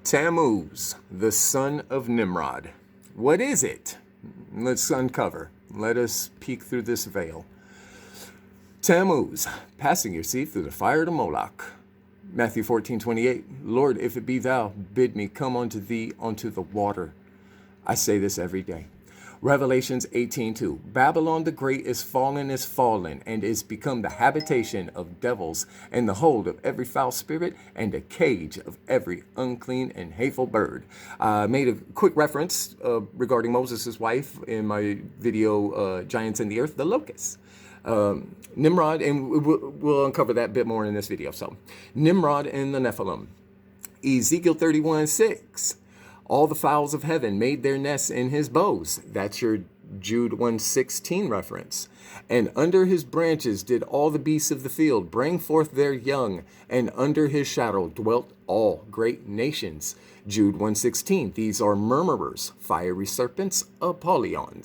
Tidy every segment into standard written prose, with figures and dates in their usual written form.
Tammuz, the son of Nimrod. What is it? Let's uncover. Let us peek through this veil. Tammuz, passing your seed through the fire to Moloch. Matthew 14:28. Lord, if it be thou, bid me come unto thee unto the water. I say this every day. Revelations 18:2. Babylon the Great is fallen, and is become the habitation of devils, and the hold of every foul spirit, and a cage of every unclean and hateful bird. I made a quick reference regarding Moses' wife in my video, Giants in the Earth, the Locusts. Nimrod, and we'll uncover that a bit more in this video. So, Nimrod and the Nephilim. Ezekiel 31:6. All the fowls of heaven made their nests in his boughs. That's your Jude 1:16 reference. And under his branches did all the beasts of the field bring forth their young, and under his shadow dwelt all great nations. Jude 1:16. These are murmurers, fiery serpents, Apollyon,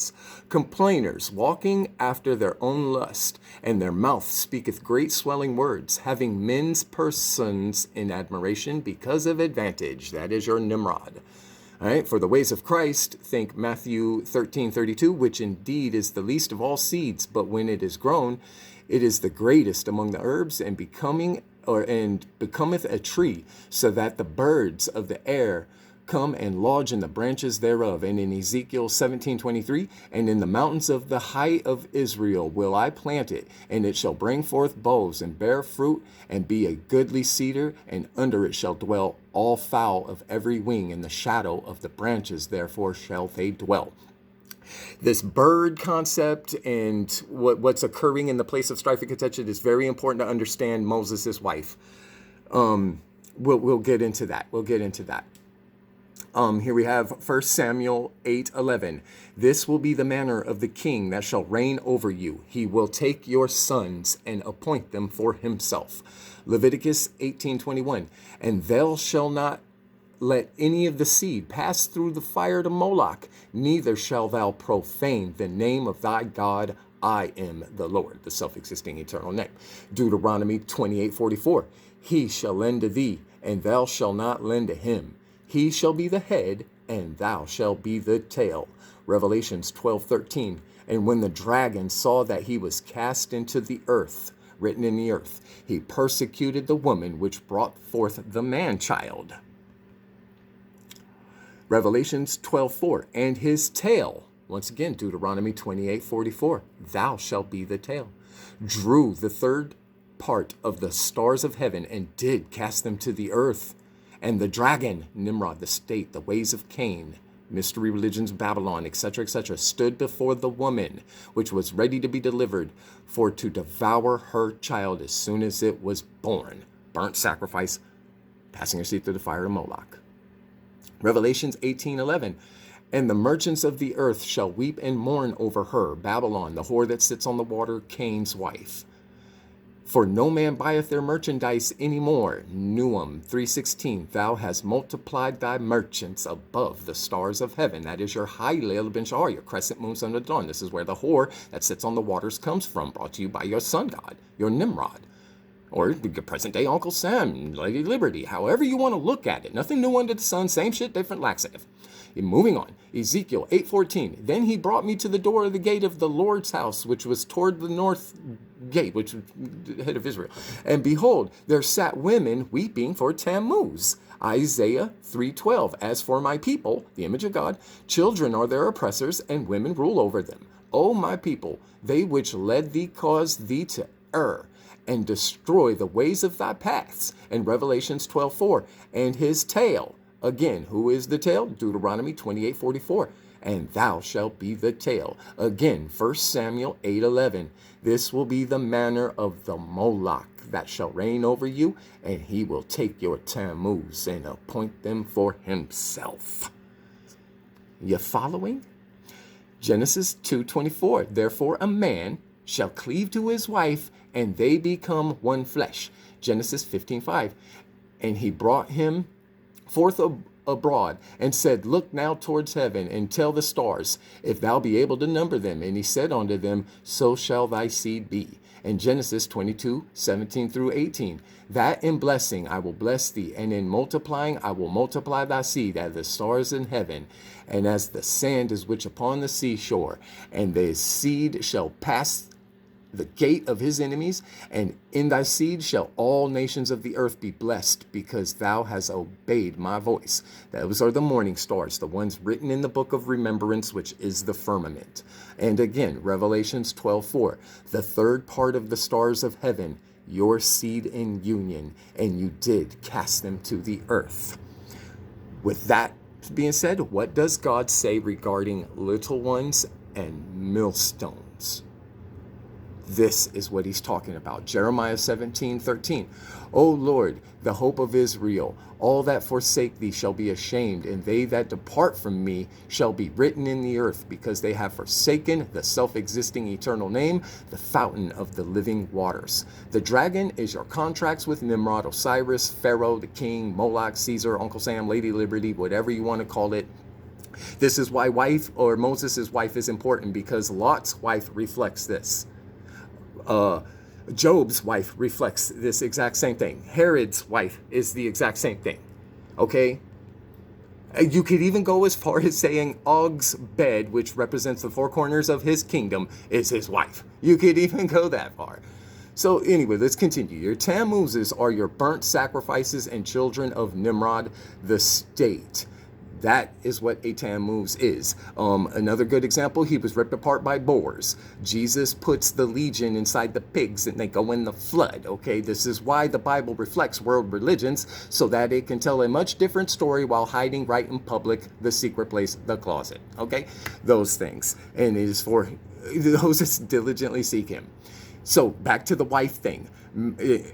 complainers, walking after their own lust, and their mouth speaketh great swelling words, having men's persons in admiration because of advantage. That is your Nimrod. All right, for the ways of Christ, think Matthew 13:32, which indeed is the least of all seeds, but when it is grown, it is the greatest among the herbs, and becometh a tree, so that the birds of the air come and lodge in the branches thereof. And in Ezekiel 17:23, and in the mountains of the height of Israel will I plant it, and it shall bring forth boughs and bear fruit, and be a goodly cedar, and under it shall dwell all fowl of every wing, in the shadow of the branches therefore shall they dwell. This bird concept and what's occurring in the place of strife and contention is very important to understand Moses' wife. We'll get into that. Here we have 1 Samuel 8:11. This will be the manner of the king that shall reign over you. He will take your sons and appoint them for himself. Leviticus 18:21. And thou shalt not let any of the seed pass through the fire to Moloch, neither shalt thou profane the name of thy God. I am the Lord, the self-existing eternal name. Deuteronomy 28:44. He shall lend to thee, and thou shalt not lend to him. He shall be the head, and thou shalt be the tail. Revelations 12:13. And when the dragon saw that he was cast into the earth, written in the earth, he persecuted the woman which brought forth the man-child. Revelations 12:4. And his tail, once again, Deuteronomy 28:44. Thou shalt be the tail. Drew the third part of the stars of heaven, and did cast them to the earth. And the dragon, Nimrod, the state, the ways of Cain, mystery religions, Babylon, etc., etc., stood before the woman, which was ready to be delivered, for to devour her child as soon as it was born. Burnt sacrifice, passing her seed through the fire of Moloch. Revelations 18:11. And the merchants of the earth shall weep and mourn over her, Babylon, the whore that sits on the water, Cain's wife. For no man buyeth their merchandise any more. Nahum 3:16. Thou hast multiplied thy merchants above the stars of heaven. That is your HILAL ben Shahar, your crescent moon, son of dawn. This is where the whore that sits on the waters comes from, brought to you by your sun god, your Nimrod. Or your present day Uncle Sam, Lady Liberty, however you want to look at it. Nothing new under the sun, same shit, different laxative. Moving on, Ezekiel 8:14. Then he brought me to the door of the gate of the Lord's house, which was toward the north gate, which was the head of Israel. And behold, there sat women weeping for Tammuz. Isaiah 3:12. As for my people, the image of God, children are their oppressors, and women rule over them. O my people, they which led thee caused thee to err, and destroy the ways of thy paths. And Revelations 12:4. And his tail. Again, who is the tail? Deuteronomy 28:44. And thou shalt be the tail. Again, 1 Samuel 8:11. This will be the manner of the Moloch that shall reign over you, and he will take your Tammuz and appoint them for himself. You following? Genesis 2:24. Therefore a man shall cleave to his wife, and they become one flesh. Genesis 15:5. And he brought him forth abroad, and said, Look now towards heaven, and tell the stars, if thou be able to number them. And he said unto them, So shall thy seed be. And Genesis 22:17 through 18. That in blessing I will bless thee, and in multiplying I will multiply thy seed as the stars in heaven, and as the sand is which upon the seashore. And thy seed shall pass the gate of his enemies, and in thy seed shall all nations of the earth be blessed, because thou hast obeyed my voice. Those are the morning stars, the ones written in the book of remembrance, which is the firmament. And again, Revelations 12:4, the third part of the stars of heaven, your seed in union, and you did cast them to the earth. With that being said, what does God say regarding little ones and millstones? This is what he's talking about. Jeremiah 17:13. O Lord, the hope of Israel, all that forsake thee shall be ashamed, and they that depart from me shall be written in the earth, because they have forsaken the self-existing eternal name, the fountain of the living waters. The dragon is your contracts with Nimrod, Osiris, Pharaoh, the king, Moloch, Caesar, Uncle Sam, Lady Liberty, whatever you want to call it. This is why Moses' wife is important, because Lot's wife reflects this. Job's wife reflects this exact same thing. Herod's wife is the exact same thing. Okay? You could even go as far as saying Og's bed, which represents the four corners of his kingdom, is his wife. You could even go that far. So anyway, let's continue. Your Tammuzes are your burnt sacrifices and children of Nimrod, the state. That is what a Tammuz is. Another good example, he was ripped apart by boars. Jesus puts the legion inside the pigs and they go in the flood. Okay, this is why the Bible reflects world religions, so that it can tell a much different story while hiding right in public, the secret place, the closet. Okay, those things. And it is for those that diligently seek him. So back to the wife thing.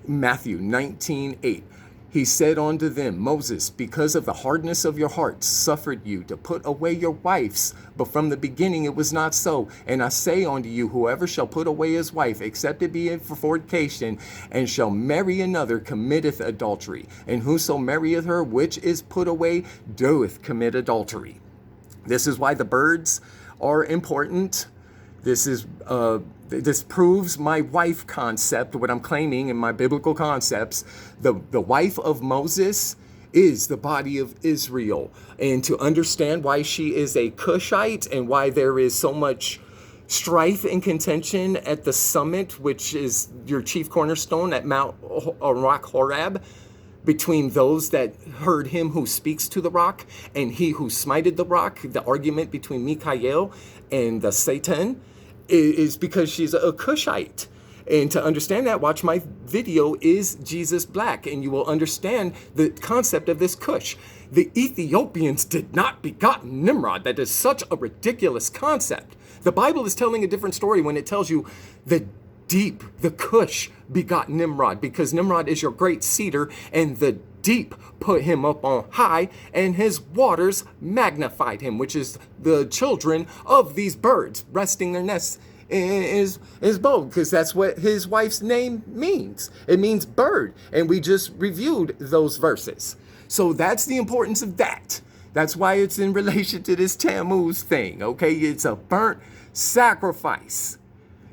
Matthew 19:8. He said unto them, Moses, because of the hardness of your hearts, suffered you to put away your wives, but from the beginning it was not so. And I say unto you, whoever shall put away his wife, except it be for fornication, and shall marry another, committeth adultery. And whoso marrieth her which is put away, doeth commit adultery. This is why the birds are important. This proves my wife concept, what I'm claiming in my biblical concepts. The wife of Moses is the body of Israel. And to understand why she is a Cushite and why there is so much strife and contention at the summit, which is your chief cornerstone at Mount Rock Horeb, between those that heard him who speaks to the rock and he who smited the rock, the argument between Michael and the Satan, is because she's a Cushite. And to understand that, watch my video, Is Jesus Black? And you will understand the concept of this Cush. The Ethiopians did not begot Nimrod. That is such a ridiculous concept. The Bible is telling a different story when it tells you the Cush begot Nimrod, because Nimrod is your great cedar, and the deep put him up on high, and his waters magnified him, which is the children of these birds resting their nests in his bow, because that's what his wife's name means. It means bird, and we just reviewed those verses. So that's the importance of that. That's why it's in relation to this Tammuz thing, okay? It's a burnt sacrifice.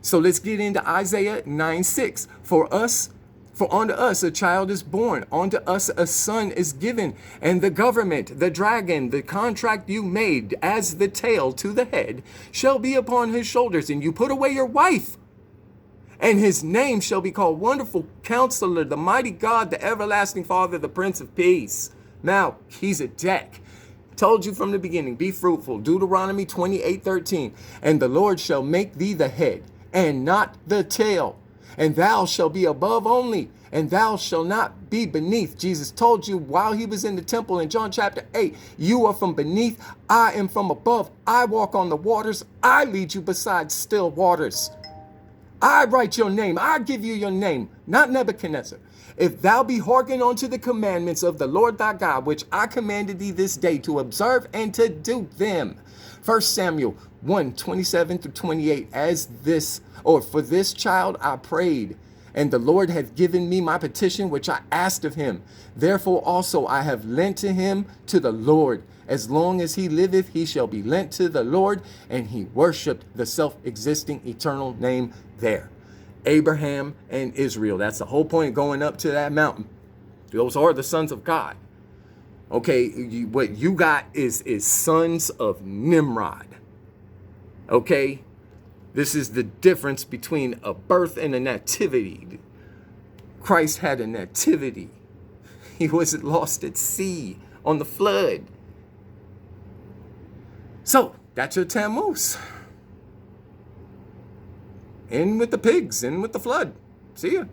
So let's get into Isaiah 9:6. For unto us a child is born, unto us a son is given, and the government, the dragon, the contract you made as the tail to the head, shall be upon his shoulders. And you put away your wife, and his name shall be called Wonderful Counselor, the Mighty God, the Everlasting Father, the Prince of Peace. Now, he's a deck. Told you from the beginning, be fruitful. Deuteronomy 28:13. And the Lord shall make thee the head, and not the tail. And thou shalt be above only, and thou shalt not be beneath. Jesus told you while he was in the temple in John chapter 8, you are from beneath, I am from above. I walk on the waters, I lead you beside still waters. I write your name, I give you your name, not Nebuchadnezzar. If thou be hearkened unto the commandments of the Lord thy God, which I commanded thee this day to observe and to do them. 1 Samuel 1:27-28, for this child I prayed, and the Lord hath given me my petition which I asked of him. Therefore also I have lent to him to the Lord. As long as he liveth, he shall be lent to the Lord. And he worshipped the self-existing eternal name there. Abraham and Israel. That's the whole point going up to that mountain. Those are the sons of God. Okay, what you got is sons of Nimrod. Okay, this is the difference between a birth and a nativity. Christ had a nativity. He wasn't lost at sea on the flood. So that's your Tammuz. In with the pigs, in with the flood. See ya.